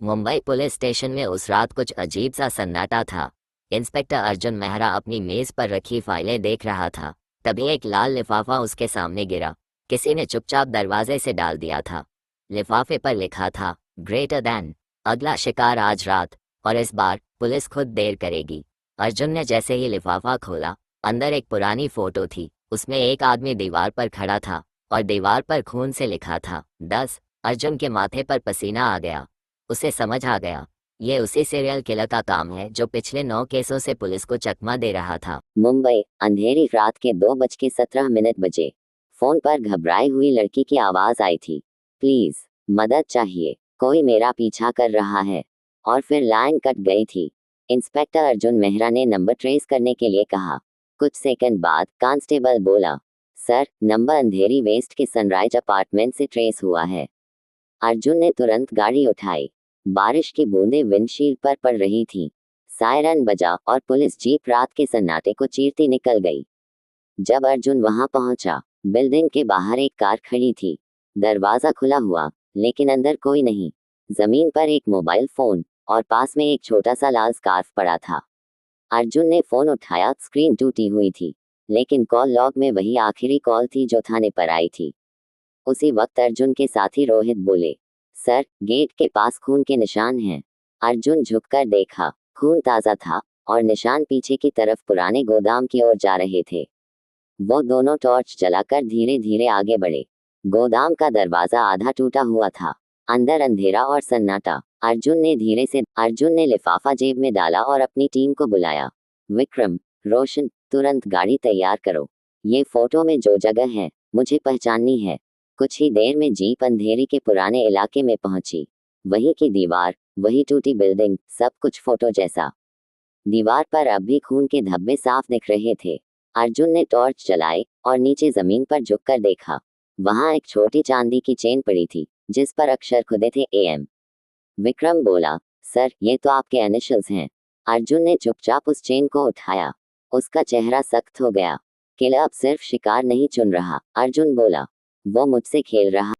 Mumbai police station में उस रात कुछ अजीब सा सन्नाटा था। इंस्पेक्टर अर्जुन मेहरा अपनी मेज पर रखी फाइलें देख रहा था। तभी एक लाल लिफाफा उसके सामने गिरा। किसी ने चुपचाप दरवाजे से डाल दिया था। लिफाफे पर लिखा था, ग्रेटर दैन, अगला शिकार आज रात, और इस बार पुलिस खुद देर करेगी। अर्जुन ने जैसे ही लिफाफा खोला, अंदर एक पुरानी फोटो थी। उसमें एक आदमी दीवार पर खड़ा था और दीवार पर खून से लिखा था 10। अर्जुन के माथे पर पसीना आ गया। उसे समझ आ गया, ये उसी सीरियल किलर का काम है जो पिछले 9 केसों से पुलिस को चकमा दे रहा था। मुंबई, अंधेरी रात के 2:17 बजे। फोन पर घबराई हुई लड़की की आवाज आई थी। प्लीज, मदद चाहिए, कोई मेरा पीछा कर रहा है। और फिर लाइन कट गई थी। इंस्पेक्टर अर्जुन मेहरा ने नंबर ट्रेस करने के लिए कहा। कुछ सेकंड बाद कांस्टेबल बोला, सर, नंबर अंधेरी वेस्ट के सनराइज अपार्टमेंट से ट्रेस हुआ है। अर्जुन ने तुरंत गाड़ी उठाई। बारिश की बूंदें विंडशील्ड पर पड़ रही थीं। सायरन बजा और पुलिस जीप रात के सन्नाटे को चीरती निकल गई। जब अर्जुन वहां पहुंचा, बिल्डिंग के बाहर एक कार खड़ी थी। दरवाजा खुला हुआ, लेकिन अंदर कोई नहीं। जमीन पर एक मोबाइल फोन और पास में एक छोटा सा लाल स्कार्फ पड़ा था। अर्जुन ने फोन उठाया। स्क्रीन टूटी हुई थी, लेकिन कॉल लॉग में वही आखिरी कॉल थी जो थाने पर आई थी। उसी वक्त अर्जुन के साथी रोहित बोले, सर, गेट के पास खून के निशान हैं। अर्जुन झुककर देखा। खून ताज़ा था और निशान पीछे की तरफ पुराने गोदाम की ओर जा रहे थे। वो दोनों टॉर्च जलाकर धीरे धीरे आगे बढ़े। गोदाम का दरवाजा आधा टूटा हुआ था। अंदर अंधेरा और सन्नाटा। अर्जुन ने लिफाफा जेब में डाला और अपनी टीम को बुलाया। विक्रम, रोशन, तुरंत गाड़ी तैयार करो। ये फोटो में जो जगह है, मुझे पहचाननी है। कुछ ही देर में जीप अंधेरी के पुराने इलाके में पहुंची। वही की दीवार, वही टूटी बिल्डिंग, सब कुछ फोटो जैसा। दीवार पर अब भी खून के धब्बे साफ दिख रहे थे। अर्जुन ने टॉर्च जलाई और नीचे जमीन पर झुककर देखा। वहां एक छोटी चांदी की चेन पड़ी थी, जिस पर अक्षर खुदे थे, AM। विक्रम बोला, सर, ये तो आपके इनिशियल्स हैं। अर्जुन ने चुपचाप उस चेन को उठाया। उसका चेहरा सख्त हो गया। किला अब सिर्फ शिकार नहीं चुन रहा, अर्जुन बोला, वो मुझसे खेल रहा।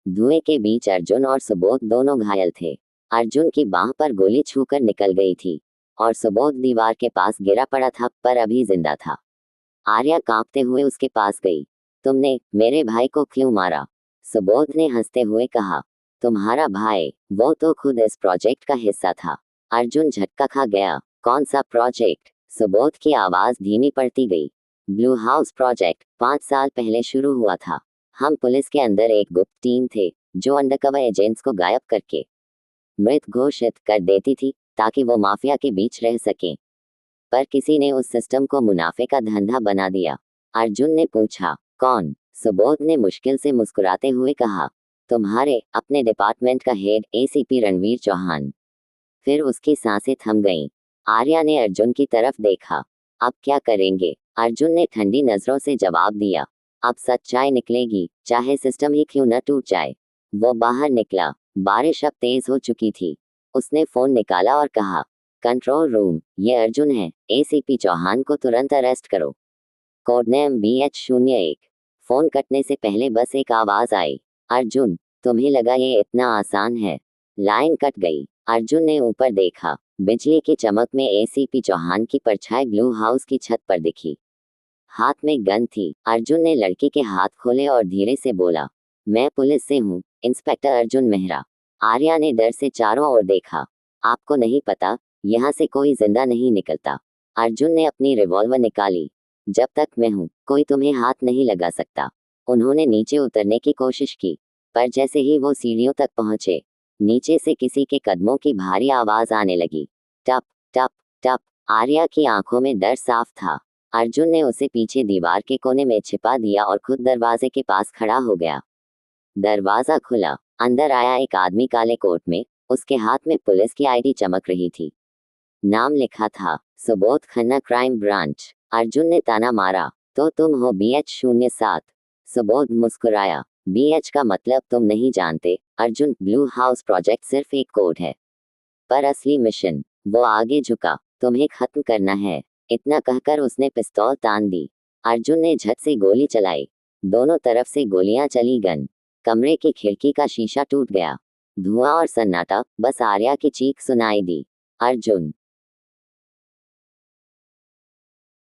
धुएं के बीच अर्जुन और सुबोध दोनों घायल थे। अर्जुन की बांह पर गोली छूकर निकल गई थी और सुबोध दीवार के पास गिरा पड़ा था, पर अभी जिंदा था। आर्या कांपते हुए उसके पास गई। तुमने मेरे भाई को क्यों मारा? सुबोध ने हंसते हुए कहा। तुम्हारा भाई? वो तो खुद इस प्रोजेक्ट का हिस्सा था। अर्जुन झटका खा गया। कौन सा प्रोजेक्ट? सुबोध की आवाज धीमी पड़ती गई। ब्लू हाउस प्रोजेक्ट 5 साल पहले शुरू हुआ था। हम पुलिस के अंदर एक गुप्त टीम थे जो अंडरकवर एजेंट्स को गायब करके मृत घोषित कर देती थी, ताकि वो माफिया के बीच रह सकें। पर किसी ने उस सिस्टम को मुनाफे का धंधा बना दिया। अर्जुन ने पूछा, कौन? सुबोध ने मुश्किल से मुस्कुराते हुए कहा, तुम्हारे अपने डिपार्टमेंट का हेड, ACP रणवीर चौहान। फिर उसकी सांसें थम गईं। आर्या ने अर्जुन की तरफ देखा। अब क्या करेंगे? अर्जुन ने ठंडी नजरों से जवाब दिया, अब सच्चाई निकलेगी, चाहे सिस्टम ही क्यों न टूट जाए। वो बाहर निकला। बारिश अब तेज हो चुकी थी। उसने फोन निकाला और कहा, कंट्रोल रूम, ये अर्जुन है, ACP चौहान को तुरंत अरेस्ट करो। Code name BH01। फोन कटने से पहले बस एक आवाज आई, अर्जुन, तुम्हें लगा ये इतना आसान है? लाइन कट गई। अर्जुन ने ऊपर देखा। बिजली की चमक में ACP चौहान की परछाई ब्लू हाउस की छत पर दिखी। हाथ में गन थी। अर्जुन ने लड़की के हाथ खोले और धीरे से बोला, मैं पुलिस से हूँ, इंस्पेक्टर अर्जुन मेहरा। आर्या ने डर से चारों ओर देखा। आपको नहीं पता, यहाँ से कोई जिंदा नहीं निकलता। अर्जुन ने अपनी रिवॉल्वर निकाली। जब तक मैं हूँ, कोई तुम्हें हाथ नहीं लगा सकता। उन्होंने नीचे उतरने की कोशिश की, पर जैसे ही वो सीढ़ियों तक पहुंचे, नीचे से किसी के कदमों की भारी आवाज आने लगी। टप टप टप। आर्या की आंखों में डर साफ था। अर्जुन ने उसे पीछे दीवार के कोने में छिपा दिया और खुद दरवाजे के पास खड़ा हो गया। दरवाजा खुला। अंदर आया एक आदमी काले कोट में। उसके हाथ में पुलिस की ID चमक रही थी। नाम लिखा था, सुबोध खन्ना, क्राइम ब्रांच। अर्जुन ने ताना मारा, तो तुम हो BH07? सुबोध मुस्कुराया, BH का मतलब तुम नहीं जानते अर्जुन, ब्लू हाउस प्रोजेक्ट सिर्फ एक कोड है, पर असली मिशन। वो आगे झुका, तुम्हें खत्म करना है। इतना कहकर उसने पिस्तौल तान दी। अर्जुन ने झट से गोली चलाई। दोनों तरफ से गोलियां चली। कमरे की खिड़की का शीशा टूट गया। धुआं और सन्नाटा, बस आर्या की चीख सुनाई दी। अर्जुन,